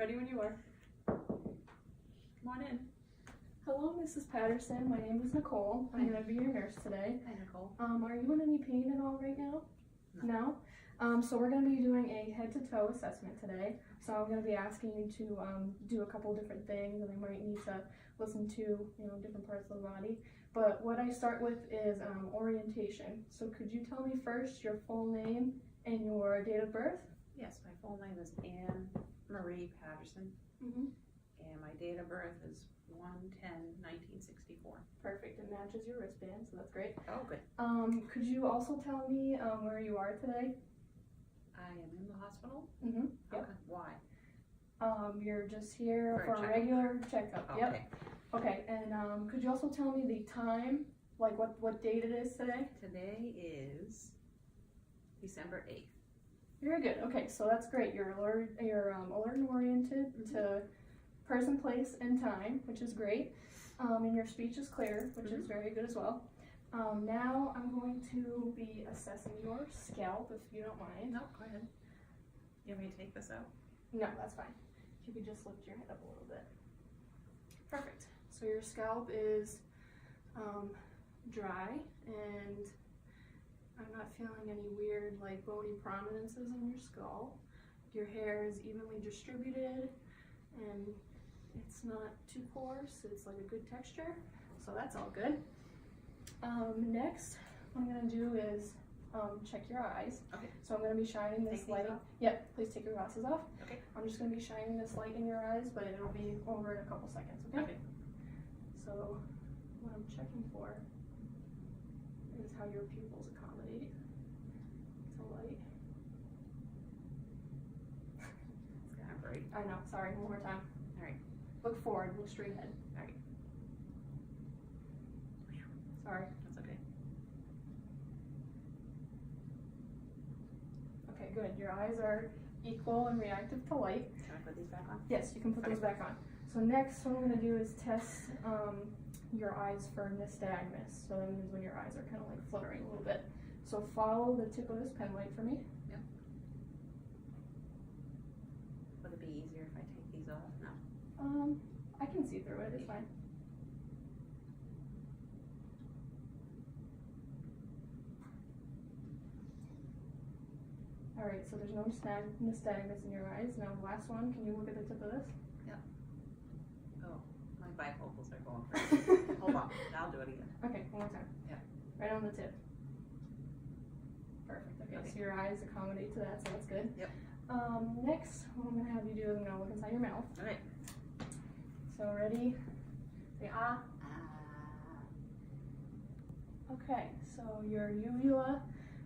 Ready when you are. Come on in. Hello, Mrs. Patterson. My name is Nicole. I'm going to be your nurse today. Hi, Nicole. Are you in any pain at all right now? No? So we're going to be doing a head-to-toe assessment today. So I'm going to be asking you to do a couple different things, and I might need to listen to different parts of the body. But what I start with is orientation. So could you tell me first your full name and your date of birth? Yes, my full name is Anne Marie Patterson, and my date of birth is 1/10/1964. Perfect. It matches your wristband, so that's great. Oh, good. Could you also tell me where you are today? I am in the hospital. Yep. Okay. Why? You're just here for a checkup. regular checkup. Okay. Yep. Okay. And could you also tell me the time, like what date it is today? Today is December 8th. Very good. Okay, so that's great. You're alert and oriented to person, place, and time, which is great. And your speech is clear, which is very good as well. Now I'm going to be assessing your scalp, if you don't mind. No, go ahead. You want me to take this out? No, that's fine. If you could just lift your head up a little bit. Perfect. So your scalp is dry, and I'm not feeling any weird like bony prominences in your skull. Your hair is evenly distributed, and it's not too coarse. It's like a good texture, so that's all good. Next, what I'm gonna do is check your eyes. Okay. So I'm gonna be shining this light. Yep. Please take your glasses off. Okay. I'm just gonna be shining this light in your eyes, but it'll be over in a couple seconds. Okay. Okay. So what I'm checking for is how your pupils accommodate to light. It's kind of bright. I know. Sorry. One more time. All right. Look forward. Look straight ahead. All right. Sorry. That's okay. Okay. Good. Your eyes are equal and reactive to light. Can I put these back on? Yes, you can put those back on. So next, what I'm going to do is test your eyes for nystagmus. So that means when your eyes are kind of like fluttering a little bit. So follow the tip of this pen light for me. Yep. Would it be easier if I take these off? No. I can see through it. It's fine. All right, so there's no nystagmus in your eyes. Now the last one, can you look at the tip of this? Oh, my bifocals are going crazy. Hold on, I'll do it again. Okay, one more time. Yeah. Right on the tip. Perfect. Okay, so your eyes accommodate to that, so that's good. Yep. Next, what I'm gonna have you do is I'm gonna look inside your mouth. All right. So ready? Say ah. Okay, so your uvula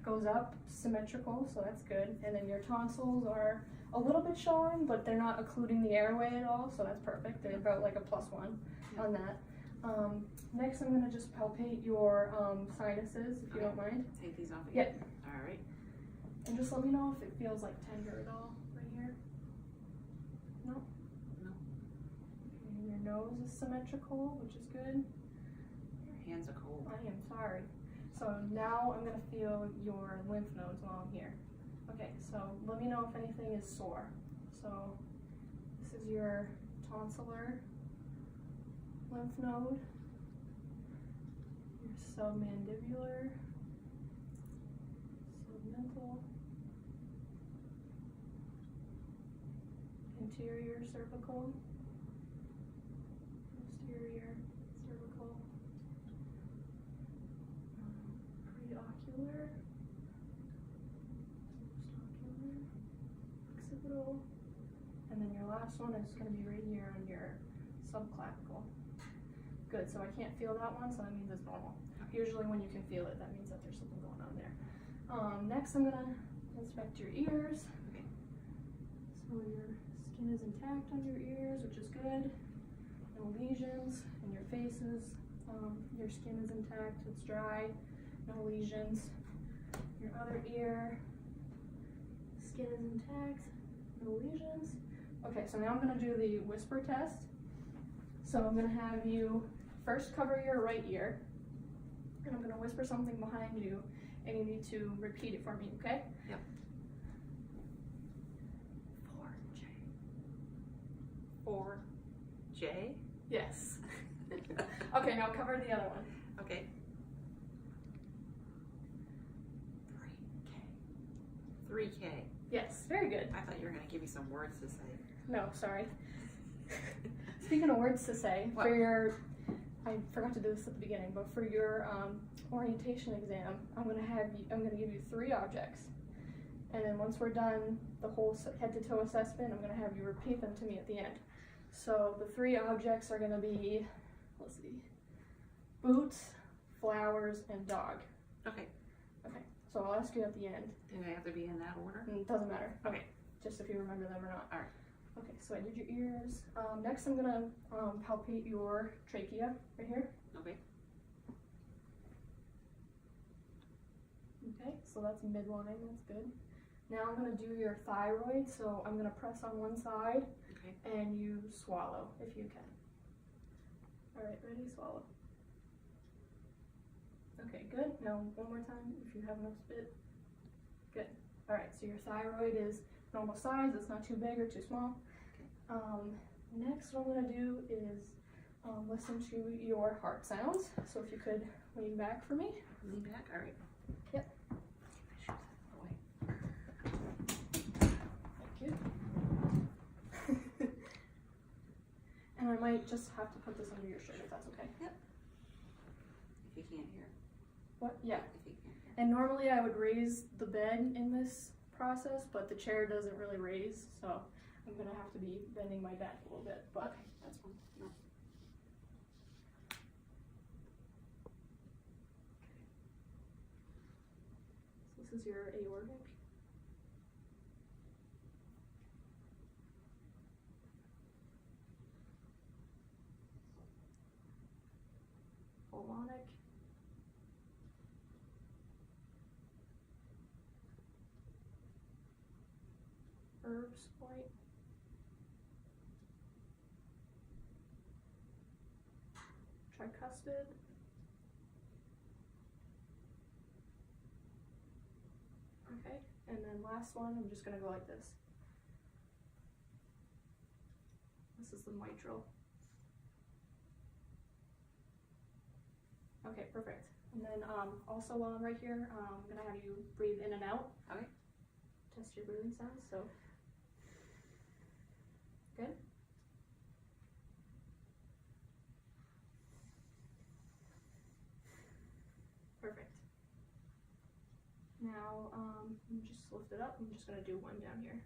goes up symmetrical, so that's good. And then your tonsils are a little bit showing, but they're not occluding the airway at all, so that's perfect. They're about like a +1 on that. Next, I'm gonna just palpate your sinuses, if you don't mind. Take these off again? Yep. All right. And just let me know if it feels like tender at all right here. No? No. Okay, and your nose is symmetrical, which is good. Your hands are cold. I am sorry. So now I'm gonna feel your lymph nodes while I'm here. Okay, so let me know if anything is sore. So this is your tonsillar lymph node, your submandibular, submental, interior cervical, posterior cervical, preocular, postocular, occipital, and then your last one is going to be right here on your subclavicle. Good, so I can't feel that one, so that means it's normal. Usually when you can feel it, that means that there's something going on there. Next I'm going to inspect your ears. Okay. So your skin is intact on your ears, which is good. No lesions, and your faces, your skin is intact, it's dry. No lesions. Your other ear, skin is intact, no lesions. Okay, so now I'm gonna do the whisper test. So I'm gonna have you first cover your right ear, and I'm gonna whisper something behind you, and you need to repeat it for me, okay? Yep. 4J. 4J? Yes. Okay, now cover the other one. Okay. 3K. Yes, very good. I thought you were going to give me some words to say. No, sorry. Speaking of words to say, What? for your, I forgot to do this at the beginning, but for your orientation exam, I'm gonna give you 3 objects, and then once we're done the whole head to toe assessment, I'm gonna have you repeat them to me at the end. So the 3 objects are gonna be, let's see, boots, flowers, and dog. Okay. Okay. So I'll ask you at the end. Do they have to be in that order? It doesn't matter. Okay. Just if you remember them or not. All right. Okay, so I did your ears. Next I'm gonna palpate your trachea right here. Okay. Okay, so that's midline, that's good. Now I'm gonna do your thyroid, so I'm gonna press on one side Okay. and you swallow if you can. All right, ready, swallow. Okay, good. Now one more time if you have enough spit. Good. All right, so your thyroid is normal size, it's not too big or too small. Next what I'm going to do is listen to your heart sounds. So if you could lean back for me. Lean back? All right. Yep. Thank you. And I might just have to put this under your shirt if that's okay. Yep. If you can't hear. What? Yeah. If you can't hear. And normally I would raise the bed in this process, but the chair doesn't really raise, so I'm gonna have to be bending my back a little bit, but Okay, that's fine. No. so this is your aortic. Pulmonic. Herbs point. Tricuspid. Okay, and then last one, I'm just gonna go like this. This is the mitral. Okay, perfect. And then also while I'm right here, I'm gonna have you breathe in and out. Okay. Test your breathing sounds, so. Good. Perfect. Now, you just lift it up. I'm just gonna do one down here.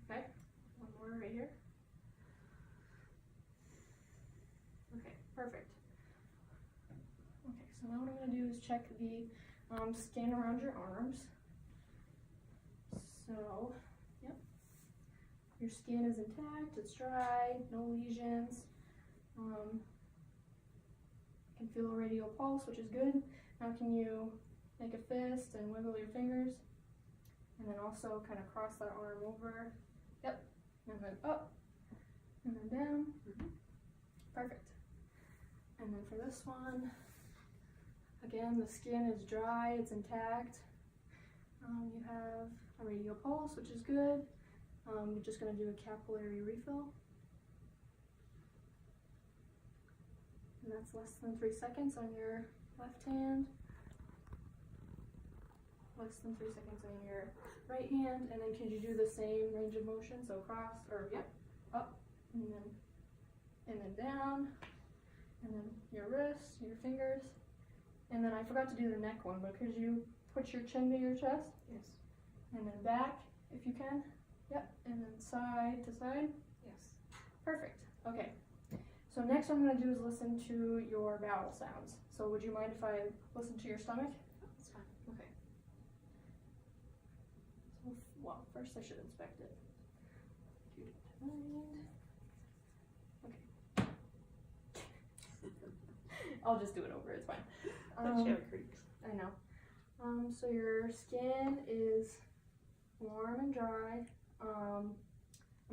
Okay, one more right here. Okay, perfect. Okay, so now what I'm gonna do is check the skin around your arms. So, yep, your skin is intact, it's dry, no lesions. You can feel a radial pulse, which is good. Now can you make a fist and wiggle your fingers? And then also kind of cross that arm over. Yep, and then up, and then down. Perfect. And then for this one, again, the skin is dry, it's intact. You have a radial pulse, which is good. You're just going to do a capillary refill. And that's less than 3 seconds on your left hand. Less than 3 seconds on your right hand. And then can you do the same range of motion? So cross, or yep, up, and then down. And then your wrists, your fingers. And then I forgot to do the neck one, but could you put your chin to your chest? Yes. And then back, if you can. Yep. And then side to side. Yes. Perfect. Okay. So next what I'm going to do is listen to your bowel sounds. So would you mind if I listen to your stomach? That's fine. Okay. So, well, first I should inspect it. If you don't mind. Okay. I'll just do it over. It's fine. Creaks. I know. So your skin is warm and dry. I'm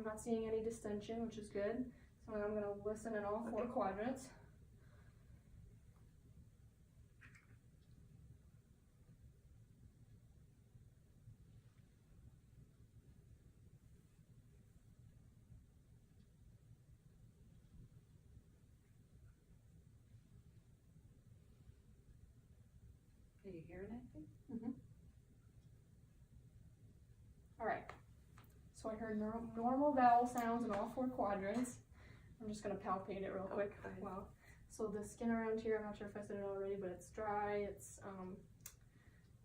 not seeing any distension, which is good. So I'm going to listen in all 4 quadrants. Are you hearing anything? Mm-hmm. All right. So I heard normal vowel sounds in all 4 quadrants. I'm just gonna palpate it real quick. Okay. Wow. So the skin around here, I'm not sure if I said it already, but it's dry. It's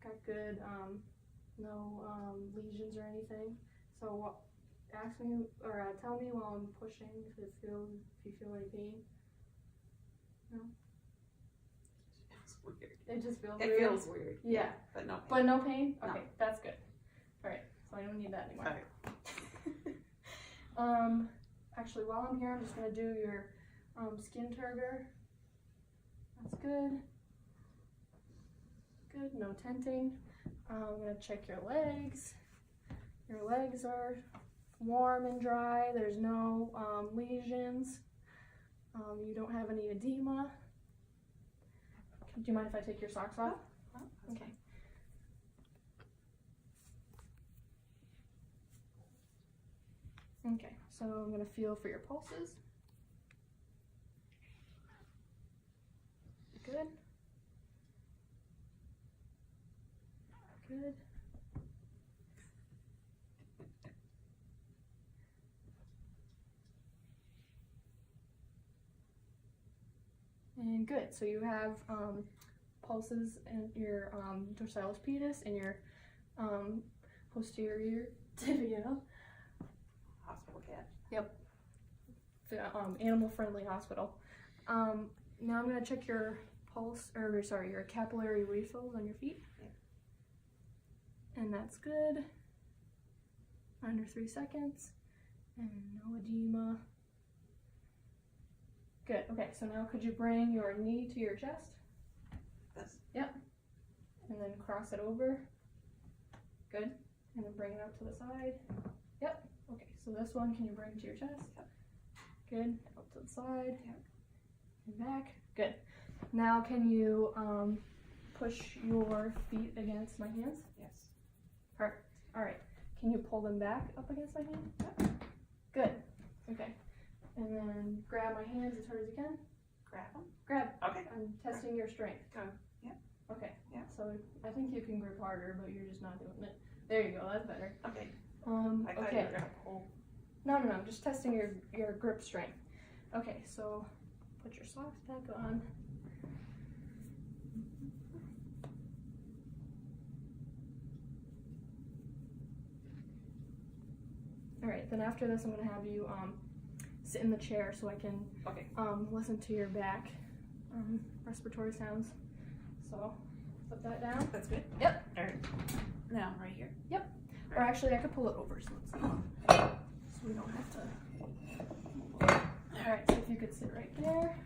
got good, no lesions or anything. So ask me or tell me while I'm pushing if you feel any pain. No. It feels weird. It just feels It weird. feels weird. Yeah. But no pain. But no pain? No. Okay, that's good. Alright, so I don't need that anymore. Okay. Actually, while I'm here, I'm just going to do your skin turgor. That's good. Good, no tenting. I'm going to check your legs. Your legs are warm and dry. There's no lesions. You don't have any edema. Do you mind if I take your socks off? Oh, okay. Okay, so I'm going to feel for your pulses. Good. Good. And good. So you have pulses in your dorsalis pedis and your posterior tibia. Hospital cat. Yep. The animal-friendly hospital. Now I'm gonna check your your capillary refills on your feet. Yeah. And that's good. Under 3 seconds. And no edema. Good. Okay, so now could you bring your knee to your chest? This. Yep. And then cross it over. Good. And then bring it out to the side. Yep. Okay, so this one, can you bring to your chest? Yep. Good. Out to the side. Yep. And back. Good. Now can you push your feet against my hands? Yes. Perfect. All right. Can you pull them back up against my hand? Yep. Good. Okay. And then grab my hands as hard as you can. Grab them. Grab. Okay. I'm testing your strength. Go. Yep. Okay. Yep. So I think you can grip harder, but you're just not doing it. There you go. That's better. Okay. I thought Okay. you were gonna pull. No. I'm just testing your grip strength. Okay. So put your socks back on. All right. Then after this, I'm gonna have you sit in the chair so I can listen to your back respiratory sounds. So put that down. That's good. Yep. All right. Now right here. Yep. Right. Or actually, I could pull it over so we don't have to. All right. So if you could sit right there.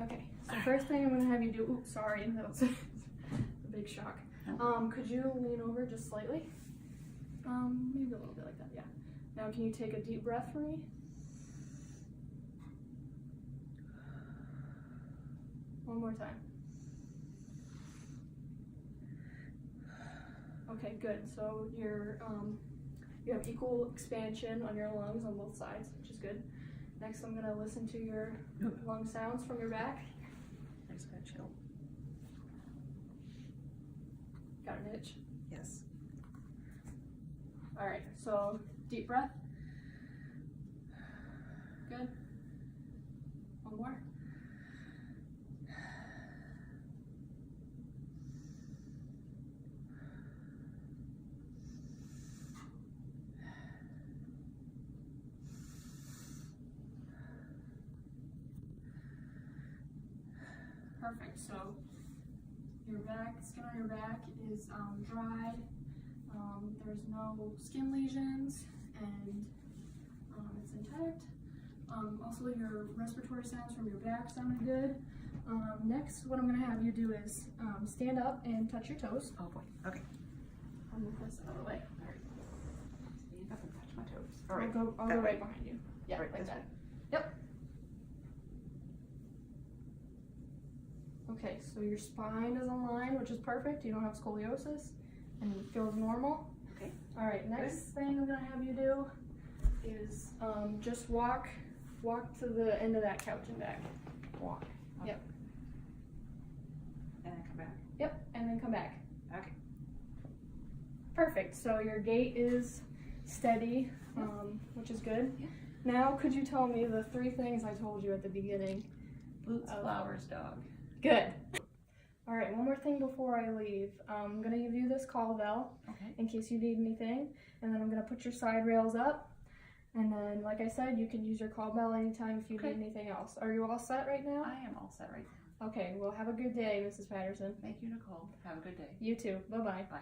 Okay. So first thing I'm gonna have you do. Oops, sorry, that was a big shock. Could you lean over just slightly? Maybe a little bit like that, yeah. Now can you take a deep breath for me? One more time. Okay, good. So you have equal expansion on your lungs on both sides, which is good. Next, I'm gonna listen to your lung sounds from your back. I'm just gonna chill. Got an itch? Yes. All right, so deep breath. Good. One more. Perfect. So your back, skin on your back is dry. There's no skin lesions, and it's intact. Also, your respiratory sounds from your back sounded good. Next, what I'm going to have you do is stand up and touch your toes. Oh boy. Okay. I'll move this out of the way. All right. Stand up and touch my toes. All right. I'll go right behind you. Yeah, Right, like this that. way. Yep. Okay, so your spine is in line, which is perfect. You don't have scoliosis, and it feels normal. Okay. All right, next thing I'm gonna have you do is just walk walk to the end of that couch and back. Walk. Okay. Yep. And then come back. Yep, and then come back. Okay. Perfect. So your gait is steady, which is good. Yeah. Now, could you tell me the 3 things I told you at the beginning? Boots, flowers, dog. Good. All right, one more thing before I leave. I'm going to give you this call bell Okay. in case you need anything, and then I'm going to put your side rails up. And then, like I said, you can use your call bell anytime if you need anything else. Are you all set right now? I am all set right now. Okay, well, have a good day, Mrs. Patterson. Thank you, Nicole. Have a good day. You too. Bye-bye. Bye.